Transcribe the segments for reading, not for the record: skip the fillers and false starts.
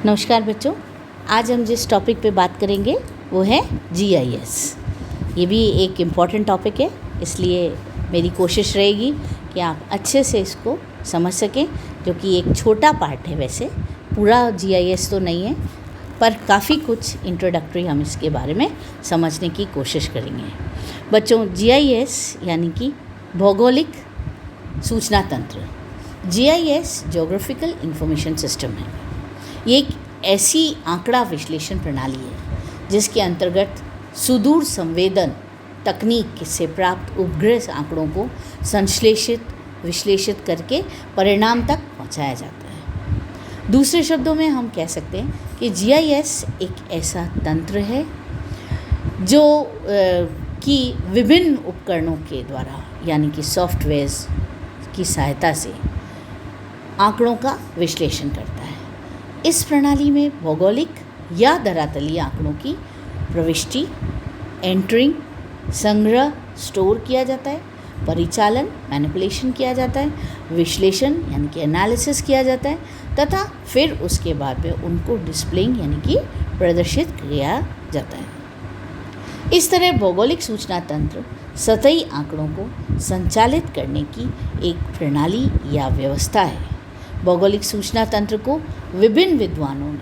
नमस्कार बच्चों, आज हम जिस टॉपिक पे बात करेंगे वो है GIS। ये भी एक इम्पॉर्टेंट टॉपिक है, इसलिए मेरी कोशिश रहेगी कि आप अच्छे से इसको समझ सकें, जो कि एक छोटा पार्ट है। वैसे पूरा GIS तो नहीं है, पर काफ़ी कुछ इंट्रोडक्टरी हम इसके बारे में समझने की कोशिश करेंगे। बच्चों, GIS यानी कि भौगोलिक सूचना तंत्र, GIS जोग्राफिकल इंफॉर्मेशन सिस्टम है। ये एक ऐसी आंकड़ा विश्लेषण प्रणाली है जिसके अंतर्गत सुदूर संवेदन तकनीक से प्राप्त उपग्रह आंकड़ों को संश्लेषित विश्लेषित करके परिणाम तक पहुंचाया जाता है। दूसरे शब्दों में हम कह सकते हैं कि GIS एक ऐसा तंत्र है जो कि विभिन्न उपकरणों के द्वारा यानी कि सॉफ्टवेयर्स की सहायता से आंकड़ों का विश्लेषण करता है। इस प्रणाली में भौगोलिक या धरातलीय आंकड़ों की प्रविष्टि, एंटरिंग, संग्रह, स्टोर किया जाता है, परिचालन मैनिपुलेशन किया जाता है, विश्लेषण यानी कि एनालिसिस किया जाता है तथा फिर उसके बाद में उनको डिस्प्लेइंग यानी कि प्रदर्शित किया जाता है। इस तरह भौगोलिक सूचना तंत्र सतही आंकड़ों को संचालित करने की एक प्रणाली या व्यवस्था है। भौगोलिक सूचना तंत्र को विभिन्न विद्वानों ने,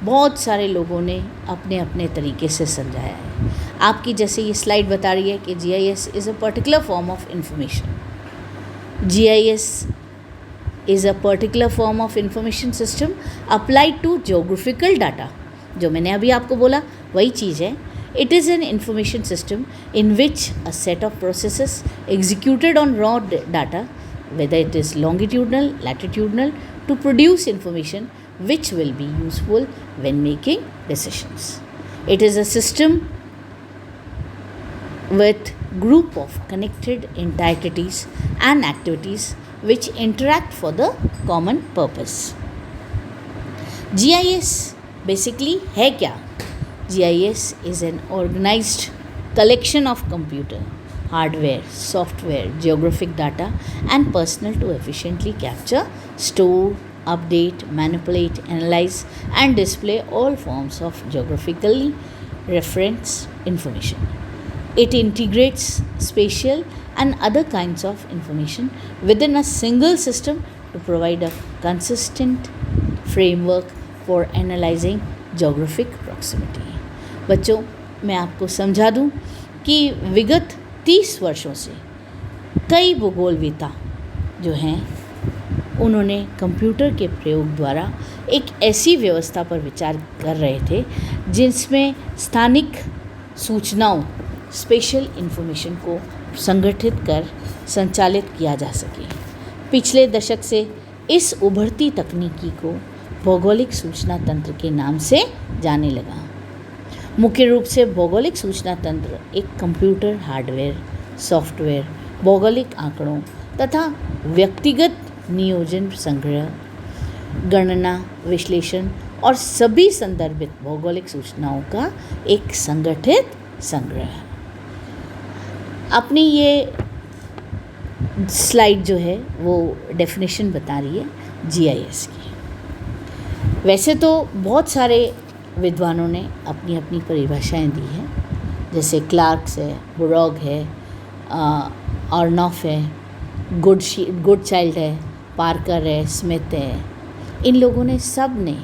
बहुत सारे लोगों ने अपने अपने तरीके से समझाया है। आपकी जैसे ये स्लाइड बता रही है कि GIS is a particular form of information. GIS is a particular form of information system applied to geographical data. जो मैंने अभी आपको बोला वही चीज़ है। It is an information system in which a set of processes executed on raw data, whether it is longitudinal, latitudinal, to produce information which will be useful when making decisions. It is a system with group of connected entities and activities which interact for the common purpose. GIS basically है क्या? GIS is an organized collection of computer, hardware, software, geographic data and personnel to efficiently capture, store, update, manipulate, analyze and display all forms of geographically referenced information. It integrates spatial and other kinds of information within a single system to provide a consistent framework for analyzing geographic proximity. बच्चों, मैं आपको समझा दूं कि विगत 30 वर्षों से कई भूगोलविदा जो हैं उन्होंने कंप्यूटर के प्रयोग द्वारा एक ऐसी व्यवस्था पर विचार कर रहे थे जिसमें स्थानिक सूचनाओं, स्पेशल इंफॉर्मेशन को संगठित कर संचालित किया जा सके। पिछले दशक से इस उभरती तकनीकी को भौगोलिक सूचना तंत्र के नाम से जाने लगा। मुख्य रूप से भौगोलिक सूचना तंत्र एक कंप्यूटर हार्डवेयर, सॉफ्टवेयर, भौगोलिक आंकड़ों तथा व्यक्तिगत नियोजन, संग्रह, गणना, विश्लेषण और सभी संदर्भित भौगोलिक सूचनाओं का एक संगठित संग्रह है। अपनी ये स्लाइड जो है वो डेफिनेशन बता रही है GIS की। वैसे तो बहुत सारे विद्वानों ने अपनी अपनी परिभाषाएं दी हैं, जैसे क्लार्क्स है, बुरॉग है, ऑर्नॉफ है, गुडचाइल्ड है, पार्कर है, स्मिथ है। इन लोगों ने सब ने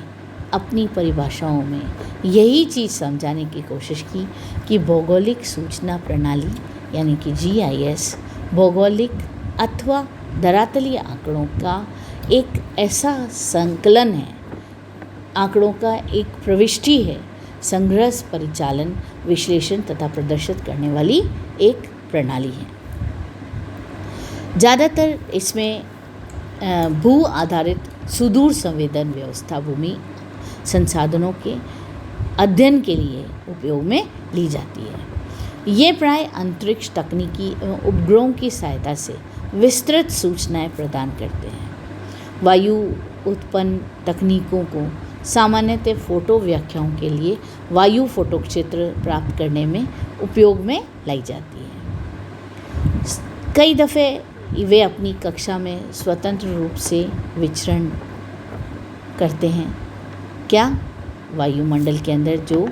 अपनी परिभाषाओं में यही चीज़ समझाने की कोशिश की कि भौगोलिक सूचना प्रणाली यानी कि GIS भौगोलिक अथवा धरातलीय आंकड़ों का एक ऐसा संकलन है, आंकड़ों का एक प्रविष्टि है, संग्रह, परिचालन, विश्लेषण तथा प्रदर्शित करने वाली एक प्रणाली है। ज़्यादातर इसमें भू आधारित सुदूर संवेदन व्यवस्था भूमि संसाधनों के अध्ययन के लिए उपयोग में ली जाती है। ये प्राय अंतरिक्ष तकनीकी एवं उपग्रहों की सहायता से विस्तृत सूचनाएं प्रदान करते हैं। वायु उत्पन्न तकनीकों को सामान्यतः फोटो व्याख्याओं के लिए वायु फोटो चित्र प्राप्त करने में उपयोग में लाई जाती है। कई दफ़े वे अपनी कक्षा में स्वतंत्र रूप से विचरण करते हैं क्या वायुमंडल के अंदर जो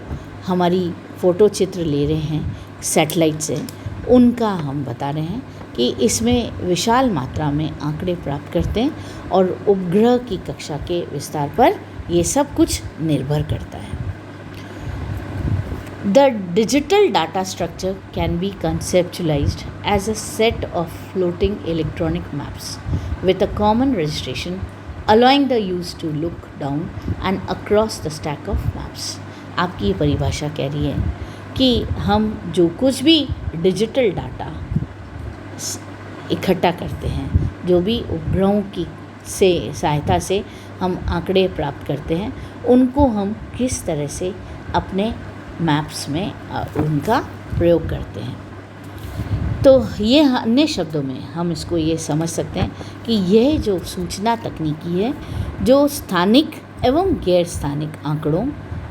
हमारी फ़ोटो चित्र ले रहे हैं सैटेलाइट से, उनका हम बता रहे हैं कि इसमें विशाल मात्रा में आंकड़े प्राप्त करते हैं और उपग्रह की कक्षा के विस्तार पर ये सब कुछ निर्भर करता है। The digital data structure can be conceptualized as a set of floating electronic maps with a common registration, allowing the user to look down and across the stack of maps. आपकी ये परिभाषा कह रही है कि हम जो कुछ भी डिजिटल डाटा इकट्ठा करते हैं, जो भी उपग्रहों की से सहायता से हम आंकड़े प्राप्त करते हैं, उनको हम किस तरह से अपने मैप्स में उनका प्रयोग करते हैं। तो ये अन्य शब्दों में हम इसको ये समझ सकते हैं कि यह जो सूचना तकनीकी है जो स्थानिक एवं गैर स्थानिक आंकड़ों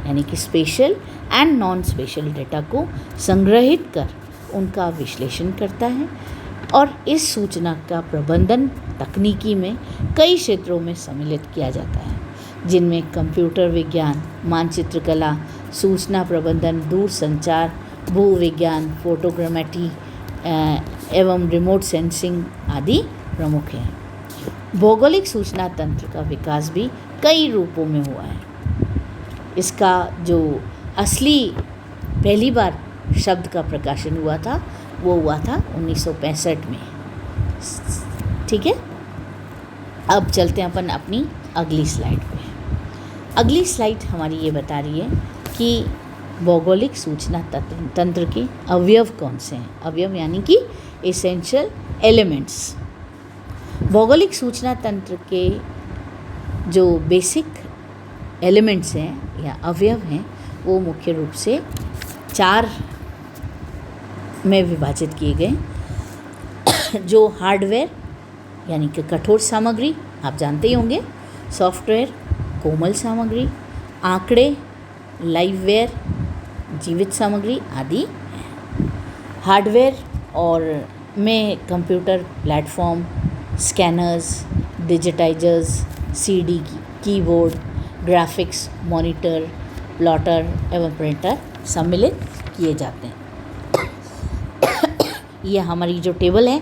यानी कि special and non special data को संग्रहित कर उनका विश्लेषण करता है और इस सूचना का प्रबंधन तकनीकी में कई क्षेत्रों में सम्मिलित किया जाता है, जिनमें कंप्यूटर विज्ञान, मानचित्र कला, सूचना प्रबंधन, दूरसंचार, भूविज्ञान, फोटोग्रामेट्री एवं रिमोट सेंसिंग आदि प्रमुख हैं। भौगोलिक सूचना तंत्र का विकास भी कई रूपों में हुआ है। इसका जो असली पहली बार शब्द का प्रकाशन हुआ था वो हुआ था 1965 में। ठीक है, अब चलते हैं अपन अपनी अगली स्लाइड पे। अगली स्लाइड हमारी ये बता रही है कि भौगोलिक सूचना तंत्र के अवयव कौन से हैं। अवयव यानी कि एसेंशियल एलिमेंट्स। भौगोलिक सूचना तंत्र के जो बेसिक एलिमेंट्स हैं या अवयव हैं वो मुख्य रूप से 4 में विभाजित किए गए। जो हार्डवेयर यानी कि कठोर सामग्री आप जानते ही होंगे, सॉफ्टवेयर कोमल सामग्री, आंकड़े लाइववेयर जीवित सामग्री आदि। हार्डवेयर और में computer platform, scanners, digitizers, CD keyboard, graphics, monitor, plotter एवं प्रिंटर सम्मिलित किए जाते हैं। यह हमारी जो टेबल है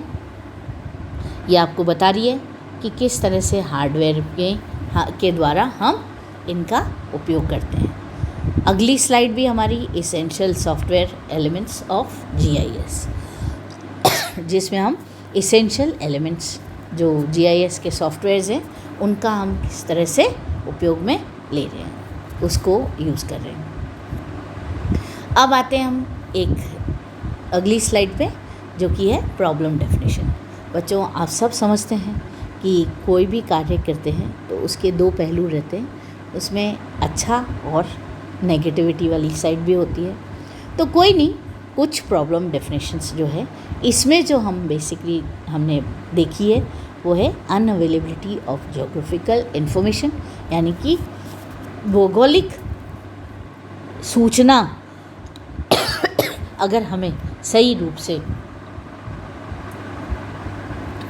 ये आपको बता रही है कि किस तरह से हार्डवेयर के द्वारा हम इनका उपयोग करते हैं। अगली स्लाइड भी हमारी essential software elements of GIS, जिसमें हम एसेंशियल एलिमेंट्स जो जीआईएस के सॉफ्टवेयर्स हैं उनका हम किस तरह से उपयोग में ले रहे हैं, उसको यूज़ कर रहे हैं। अब आते हैं हम एक अगली स्लाइड पे जो कि है प्रॉब्लम डेफिनेशन। बच्चों, आप सब समझते हैं कि कोई भी कार्य करते हैं तो उसके 2 पहलू रहते हैं, उसमें अच्छा और नेगेटिविटी वाली साइड भी होती है। तो कोई नहीं, कुछ प्रॉब्लम डेफिनेशंस जो है इसमें जो हम बेसिकली हमने देखी है वो है अनअवेलेबिलिटी ऑफ ज्योग्राफिकल इंफॉर्मेशन, यानी कि भौगोलिक सूचना अगर हमें सही रूप से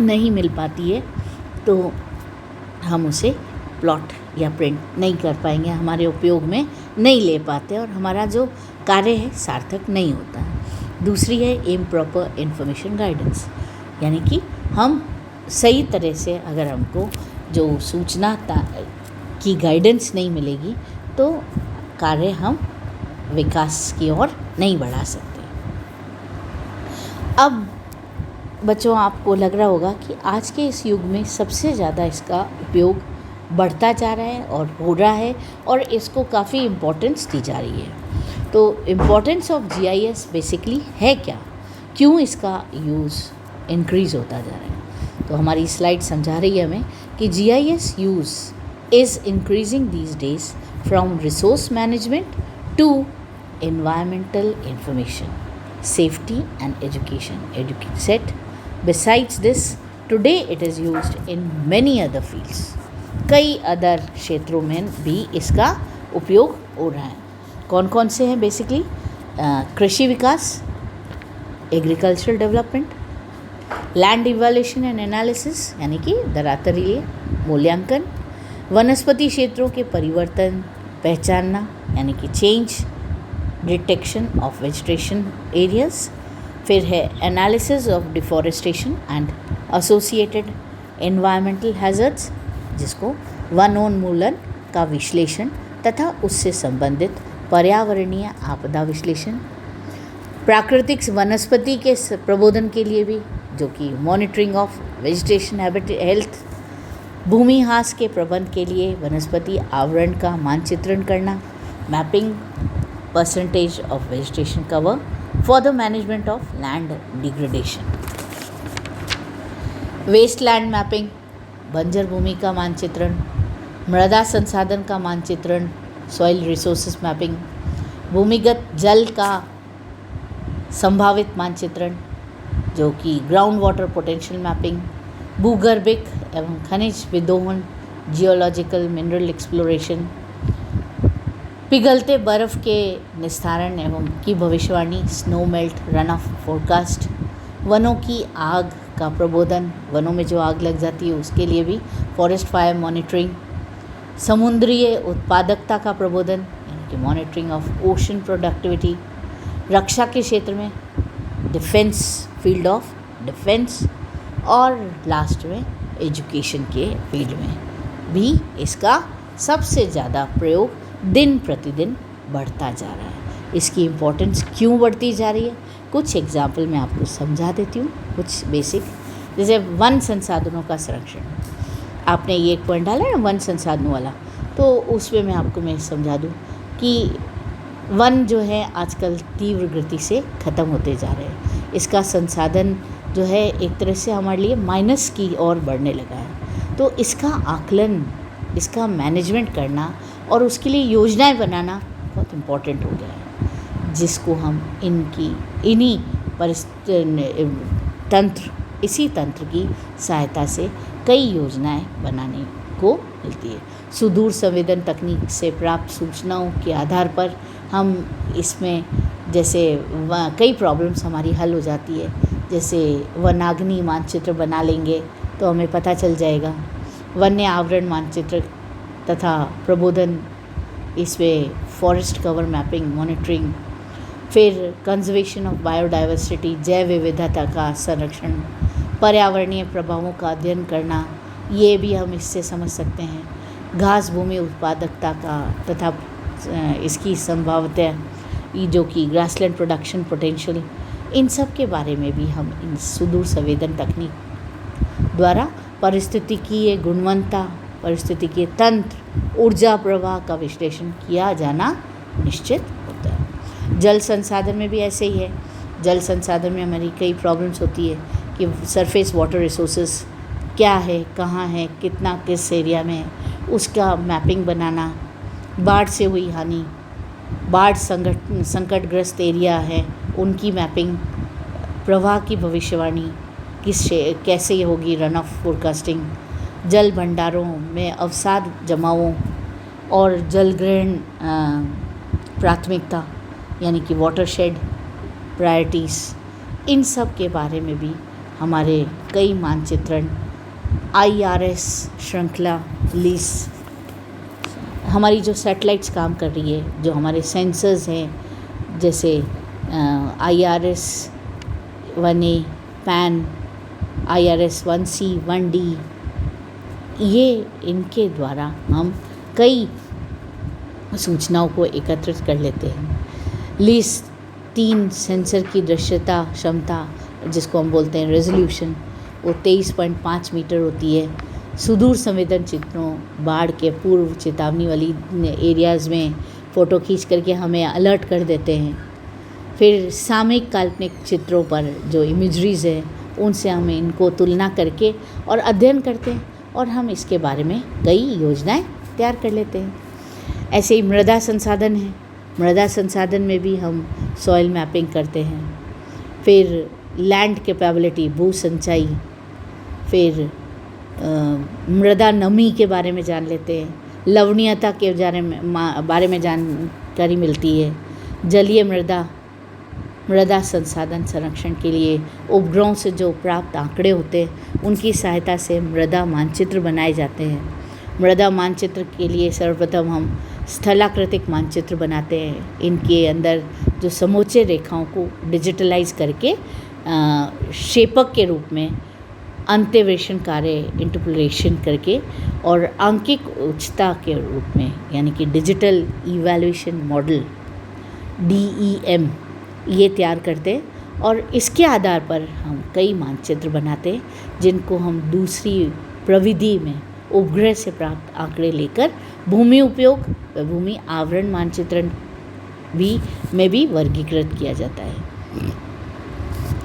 नहीं मिल पाती है तो हम उसे प्लॉट या प्रिंट नहीं कर पाएंगे, हमारे उपयोग में नहीं ले पाते और हमारा जो कार्य है सार्थक नहीं होता है। दूसरी है इम्प्रॉपर इंफॉर्मेशन गाइडेंस, यानी कि हम सही तरह से अगर हमको जो सूचना की गाइडेंस नहीं मिलेगी तो कार्य हम विकास की ओर नहीं बढ़ा सकते। अब बच्चों, आपको लग रहा होगा कि आज के इस युग में सबसे ज़्यादा इसका उपयोग बढ़ता जा रहा है और हो रहा है और इसको काफ़ी इम्पोर्टेंस दी जा रही है। तो इम्पोर्टेंस ऑफ जीआईएस बेसिकली है क्या, क्यों इसका यूज़ इंक्रीज़ होता जा रहा है? तो हमारी स्लाइड समझा रही है हमें कि GIS use is increasing these days from resource management to environmental information, safety and education. Besides this, today it is used in many other fields. कई अदर क्षेत्रों में भी इसका उपयोग हो रहा है। कौन कौन से हैं? बेसिकली कृषि विकास, agricultural development, land evaluation and analysis यानी कि धरातलीय मूल्यांकन, वनस्पति क्षेत्रों के परिवर्तन, पहचानना यानी कि change detection of vegetation areas, फिर है analysis of deforestation and associated environmental hazards, जिसको वनोन्मूलन का विश्लेषण तथा उससे संबंधित पर्यावरणीय आपदा विश्लेषण, प्राकृतिक वनस्पति के प्रबोधन के लिए भी, जो कि मॉनिटरिंग ऑफ वेजिटेशन हेल्थ, भूमिहास के प्रबंध के लिए वनस्पति आवरण का मानचित्रण करना, mapping percentage of vegetation cover for the management of land degradation, wasteland mapping, बंजर भूमि का मानचित्रण, मृदा संसाधन का मानचित्रण, सॉइल रिसोर्सेज मैपिंग, भूमिगत जल का संभावित मानचित्रण, जो कि ग्राउंड वाटर पोटेंशियल मैपिंग, भूगर्भिक एवं खनिज विदोहन, जियोलॉजिकल मिनरल एक्सप्लोरेशन, पिघलते बर्फ के निस्तारण एवं की भविष्यवाणी, snow melt run of forecast, वनों की आग का प्रबोधन, वनों में जो आग लग जाती है उसके लिए भी फॉरेस्ट फायर मॉनिटरिंग, समुद्रीय उत्पादकता का प्रबोधन यानी कि मॉनिटरिंग ऑफ ओशन प्रोडक्टिविटी, रक्षा के क्षेत्र में डिफेंस, फील्ड ऑफ डिफेंस, और लास्ट में एजुकेशन के फील्ड में भी इसका सबसे ज़्यादा प्रयोग दिन प्रतिदिन बढ़ता जा रहा है। इसकी इम्पोर्टेंस क्यों बढ़ती जा रही है, कुछ एग्जाम्पल मैं आपको समझा देती हूँ, कुछ बेसिक। जैसे वन संसाधनों का संरक्षण, आपने ये एक पॉइंट डाला है ना वन संसाधनों वाला, तो उसमें मैं आपको समझा दूँ कि वन जो है आजकल तीव्र गति से ख़त्म होते जा रहे हैं। इसका संसाधन जो है एक तरह से हमारे लिए माइनस की ओर बढ़ने लगा है। तो इसका आकलन, इसका मैनेजमेंट करना और उसके लिए योजनाएं बनाना बहुत इम्पॉर्टेंट हो गया है, जिसको हम इन्हीं इसी तंत्र की सहायता से कई योजनाएं बनाने को मिलती है। सुदूर संवेदन तकनीक से प्राप्त सूचनाओं के आधार पर हम इसमें जैसे कई प्रॉब्लम्स हमारी हल हो जाती है। जैसे वनाग्नि मानचित्र बना लेंगे तो हमें पता चल जाएगा, वन्य आवरण मानचित्र तथा प्रबोधन, इसमें फॉरेस्ट कवर मैपिंग मॉनिटरिंग, फिर कंजर्वेशन ऑफ बायोडाइवर्सिटी जैव विविधता का संरक्षण, पर्यावरणीय प्रभावों का अध्ययन करना, ये भी हम इससे समझ सकते हैं। घास भूमि उत्पादकता का तथा इसकी संभाव्यता, जो कि ग्रासलैंड प्रोडक्शन पोटेंशियल, इन सब के बारे में भी हम इन सुदूर संवेदन तकनीक द्वारा पारिस्थितिकीय गुणवत्ता, पारिस्थितिकीय तंत्र, ऊर्जा प्रवाह का विश्लेषण किया जाना निश्चित होता है। जल संसाधन में भी ऐसे ही है। जल संसाधन में हमारी कई प्रॉब्लम्स होती है कि सरफेस वाटर रिसोर्सेज क्या है, कहाँ है, कितना किस एरिया में है, उसका मैपिंग बनाना, बाढ़ से हुई हानि, बाढ़ संकटग्रस्त एरिया है उनकी मैपिंग, प्रवाह की भविष्यवाणी कैसे होगी, रन ऑफ फोरकास्टिंग, जल भंडारों में अवसाद जमावों और जलग्रहण प्राथमिकता यानी कि वाटरशेड प्रायोरिटीज़, इन सब के बारे में भी हमारे कई मानचित्रण, IRS श्रृंखला लीस, हमारी जो सैटेलाइट्स काम कर रही है, जो हमारे सेंसर्स हैं, जैसे IRS 1A, PAN, IRS 1C, 1D, ये इनके द्वारा हम कई सूचनाओं को एकत्रित कर लेते हैं। लीस 3 सेंसर की दृश्यता क्षमता, जिसको हम बोलते हैं रेजोल्यूशन, वो 23.5 मीटर होती है। सुदूर संवेदन चित्रों, बाढ़ के पूर्व चेतावनी वाली एरियाज़ में फ़ोटो खींच करके हमें अलर्ट कर देते हैं। फिर सामयिक काल्पनिक चित्रों पर जो इमेजरीज़ है, उनसे हम इनको तुलना करके और अध्ययन करते हैं और हम इसके बारे में कई योजनाएं तैयार कर लेते हैं। ऐसे ही मृदा संसाधन है। मृदा संसाधन में भी हम सॉइल मैपिंग करते हैं। फिर लैंड कैपेबिलिटी, भू सिंचाई, फिर मृदा नमी के बारे में जान लेते हैं। लवणीयता के बारे में जानकारी मिलती है। जलीय मृदा संसाधन संरक्षण के लिए उपग्रहों से जो प्राप्त आंकड़े होते हैं, उनकी सहायता से मृदा मानचित्र बनाए जाते हैं। मृदा मानचित्र के लिए सर्वप्रथम हम स्थलाकृतिक मानचित्र बनाते हैं। इनके अंदर जो समूचे रेखाओं को डिजिटलाइज करके शेपक के रूप में अंत्यवेशन कार्य इंटरपोलेशन करके और आंकिक उच्चता के रूप में यानी कि डिजिटल इवैल्यूएशन मॉडल DEM ये तैयार करते हैं और इसके आधार पर हम कई मानचित्र बनाते हैं जिनको हम दूसरी प्रविधि में उपग्रह से प्राप्त आंकड़े लेकर भूमि उपयोग व भूमि आवरण मानचित्रण में भी वर्गीकृत किया जाता है।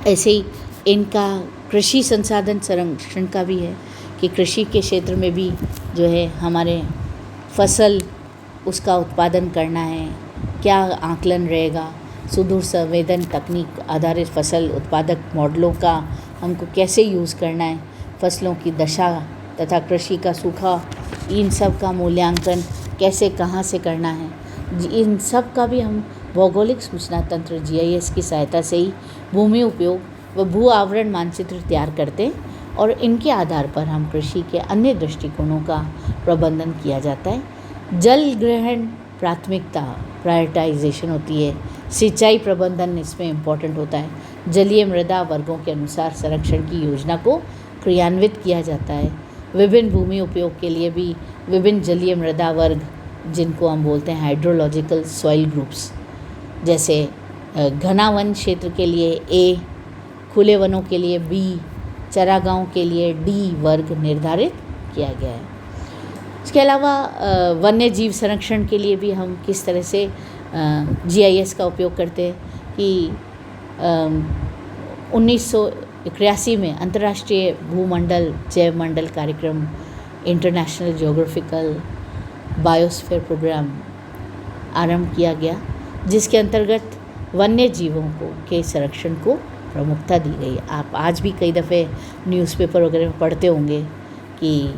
ऐसे ही इनका कृषि संसाधन संरक्षण का भी है कि कृषि के क्षेत्र में भी जो है हमारे फसल उसका उत्पादन करना है, क्या आकलन रहेगा, सुदूर संवेदन तकनीक आधारित फसल उत्पादक मॉडलों का हमको कैसे यूज़ करना है, फसलों की दशा तथा कृषि का सूखा, इन सब का मूल्यांकन कैसे कहाँ से करना है, इन सब का भी हम भौगोलिक सूचना तंत्र GIS की सहायता से ही भूमि उपयोग व भू आवरण मानचित्र तैयार करते हैं और इनके आधार पर हम कृषि के अन्य दृष्टिकोणों का प्रबंधन किया जाता है। जल ग्रहण प्राथमिकता प्रायोरिटाइजेशन होती है, सिंचाई प्रबंधन इसमें इम्पॉर्टेंट होता है, जलीय मृदा वर्गों के अनुसार संरक्षण की योजना को क्रियान्वित किया जाता है। विभिन्न भूमि उपयोग के लिए भी विभिन्न जलीय मृदा वर्ग जिनको हम बोलते हैं हाइड्रोलॉजिकल सॉइल ग्रुप्स, जैसे घना वन क्षेत्र के लिए A, खुले वनों के लिए B, चरागाहों के लिए D वर्ग निर्धारित किया गया है। इसके अलावा वन्य जीव संरक्षण के लिए भी हम किस तरह से GIS का उपयोग करते हैं कि 1981 में अंतर्राष्ट्रीय भूमंडल जैव मंडल कार्यक्रम इंटरनेशनल ज्योग्राफिकल बायोस्फीयर प्रोग्राम आरंभ किया गया, जिसके अंतर्गत वन्य जीवों के संरक्षण को प्रमुखता दी गई। आप आज भी कई दफ़े न्यूज़पेपर वगैरह में पढ़ते होंगे कि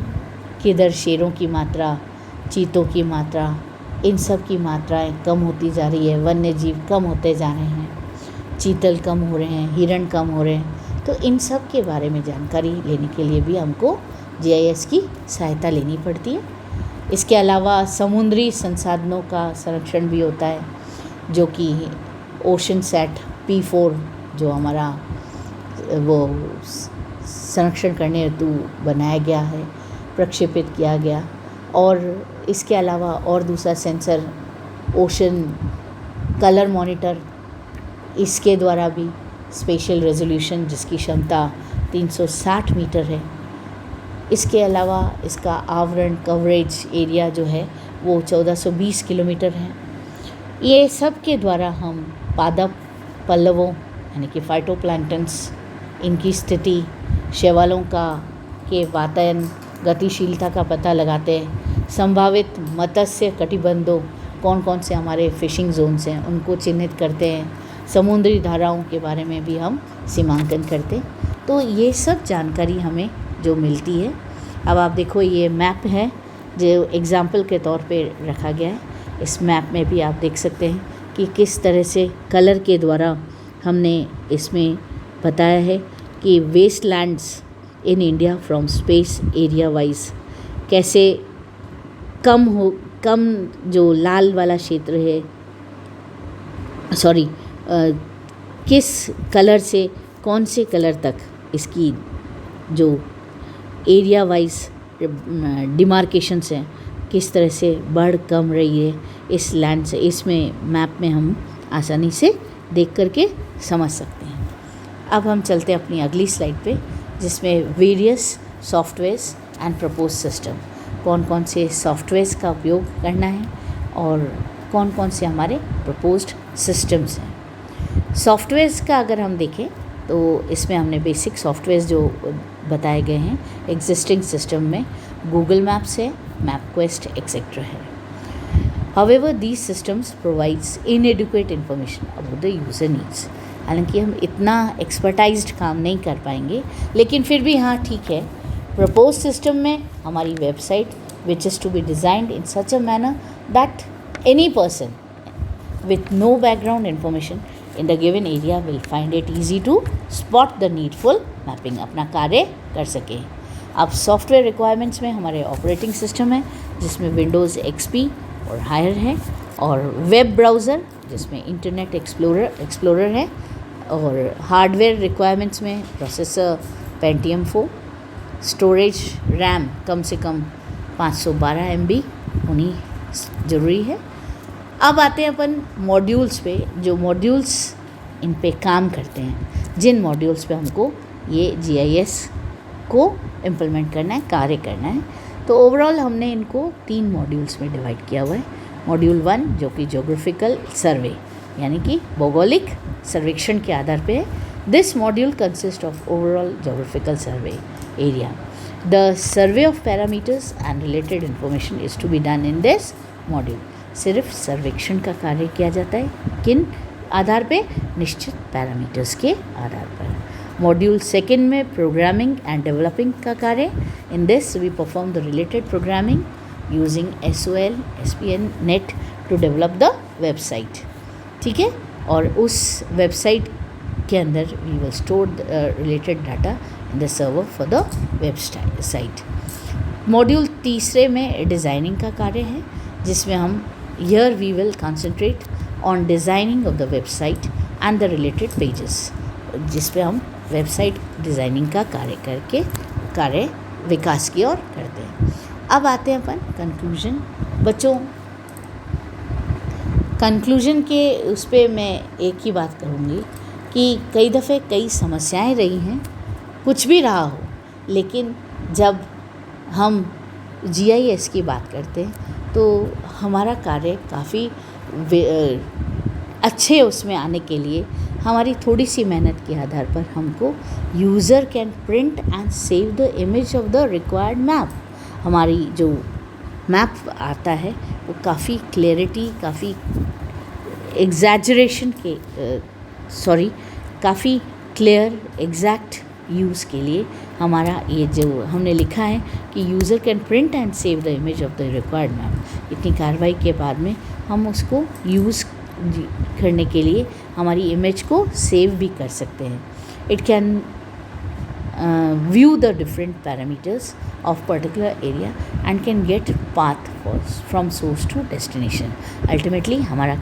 किधर शेरों की मात्रा, चीतों की मात्रा, इन सब की मात्राएं कम होती जा रही है, वन्य जीव कम होते जा रहे हैं, चीतल कम हो रहे हैं, हिरण कम हो रहे हैं। तो इन सब के बारे में जानकारी लेने के लिए भी हमको GIS की सहायता लेनी पड़ती है। इसके अलावा समुद्री संसाधनों का संरक्षण भी होता है, जो कि OceanSat P4 जो हमारा वो संरक्षण करने हेतु बनाया गया है, प्रक्षेपित किया गया। और इसके अलावा और दूसरा सेंसर ओशन कलर मॉनिटर, इसके द्वारा भी स्पेशल रेजोल्यूशन जिसकी क्षमता 360 मीटर है। इसके अलावा इसका आवरण कवरेज एरिया जो है वो 1420 किलोमीटर है। ये सब के द्वारा हम पादप पल्लवों यानी कि फाइटोप्लैंक्टन्स, इनकी स्थिति, शैवालों के वातायन गतिशीलता का पता लगाते हैं। संभावित मत्स्य कटिबंधों कौन कौन से हमारे फिशिंग जोन्स हैं उनको चिन्हित करते हैं। समुद्री धाराओं के बारे में भी हम सीमांकन करते हैं। तो ये सब जानकारी हमें जो मिलती है। अब आप देखो ये मैप है जो एग्ज़ाम्पल के तौर पे रखा गया है। इस मैप में भी आप देख सकते हैं कि किस तरह से कलर के द्वारा हमने इसमें बताया है कि wastelands in India from space area wise कैसे कम जो लाल वाला क्षेत्र है, किस कलर से कौन से कलर तक इसकी जो एरिया वाइज डिमार्केशंस हैं किस तरह से बढ़ कम रही है इस लैंड से, इसमें मैप में हम आसानी से देख करके समझ सकते हैं। अब हम चलते हैं अपनी अगली स्लाइड पे, जिसमें various softwares and propose system, कौन कौन से सॉफ्टवेयर्स का उपयोग करना है और कौन कौन से हमारे प्रपोज्ड सिस्टम्स हैं। सॉफ्टवेयर्स का अगर हम देखें तो इसमें हमने बेसिक सॉफ्टवेयर्स जो बताए गए हैं एग्जिस्टिंग सिस्टम में गूगल मैप्स है, मैपक्वेस्ट एक्सेट्रा है। However, these systems provides inadequate information about the user needs। हालांकि हम इतना एक्सपर्टाइज्ड काम नहीं कर पाएंगे, लेकिन फिर भी हाँ ठीक है। प्रपोज सिस्टम में हमारी website which is to be designed in such a manner that any person with no background information in the given area will find it easy to spot the needful mapping, अपना कार्य कर सके। अब software requirements में हमारे operating system है जिसमें Windows XP और हायर है, और वेब ब्राउज़र जिसमें इंटरनेट एक्सप्लोरर है, और हार्डवेयर रिक्वायरमेंट्स में प्रोसेसर पेंटियम 4, स्टोरेज रैम कम से कम 512 MB होनी ज़रूरी है। अब आते हैं अपन मॉड्यूल्स पे, जो मॉड्यूल्स इन पे काम करते हैं, जिन मॉड्यूल्स पे हमको ये GIS को इम्प्लीमेंट करना है, कार्य करना है। तो ओवरऑल हमने इनको 3 मॉड्यूल्स में डिवाइड किया हुआ है। मॉड्यूल 1 जो कि ज्योग्राफिकल सर्वे यानी कि भौगोलिक सर्वेक्षण के आधार पे है। This module consist of overall geographical survey area. The survey of parameters and related information is to be done in this module. सिर्फ सर्वेक्षण का कार्य किया जाता है, किन आधार पे? निश्चित पैरामीटर्स के आधार पर। मॉड्यूल 2 में प्रोग्रामिंग एंड डेवलपिंग का कार्य। In this we perform the related programming using SOL, SPN, net to develop the website. ठीक है, और उस वेबसाइट के अंदर we will store the related data in the server for the website. Module 3 में designing का कार्य है, जिसमें हम here we will concentrate on designing of the website and the related pages, जिस पे हम वेबसाइट डिज़ाइनिंग का कार्य विकास की ओर करते हैं। अब आते हैं अपन कंक्लूजन। बच्चों, कंक्लूजन के उस पर मैं एक ही बात करूँगी कि कई दफ़े कई समस्याएं रही हैं, कुछ भी रहा हो, लेकिन जब हम GIS की बात करते हैं तो हमारा कार्य काफ़ी अच्छे उसमें आने के लिए हमारी थोड़ी सी मेहनत के आधार पर हमको user can print and save the image of the required map. हमारी जो मैप आता है वो काफ़ी क्लैरिटी, काफ़ी एग्जैजरेशन के काफ़ी क्लियर एग्जैक्ट यूज़ के लिए हमारा ये जो हमने लिखा है कि user can print and save the image of the required map, इतनी कार्रवाई के बाद में हम उसको यूज़ करने के लिए हमारी इमेज को सेव भी कर सकते हैं। It can view the different parameters of particular area and can get path from source to destination. Ultimately हमारा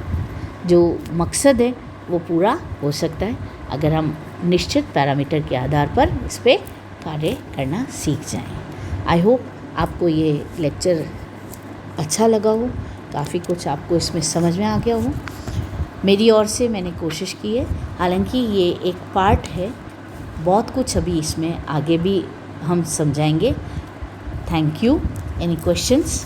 जो मकसद है वो पूरा हो सकता है अगर हम निश्चित पैरामीटर के आधार पर इस पर कार्य करना सीख जाएं। आई होप आपको ये लेक्चर अच्छा लगा हो, काफ़ी कुछ आपको इसमें समझ में आ गया हो। मेरी ओर से मैंने कोशिश की है, हालांकि ये एक पार्ट है, बहुत कुछ अभी इसमें आगे भी हम समझाएंगे। Thank you. Any questions?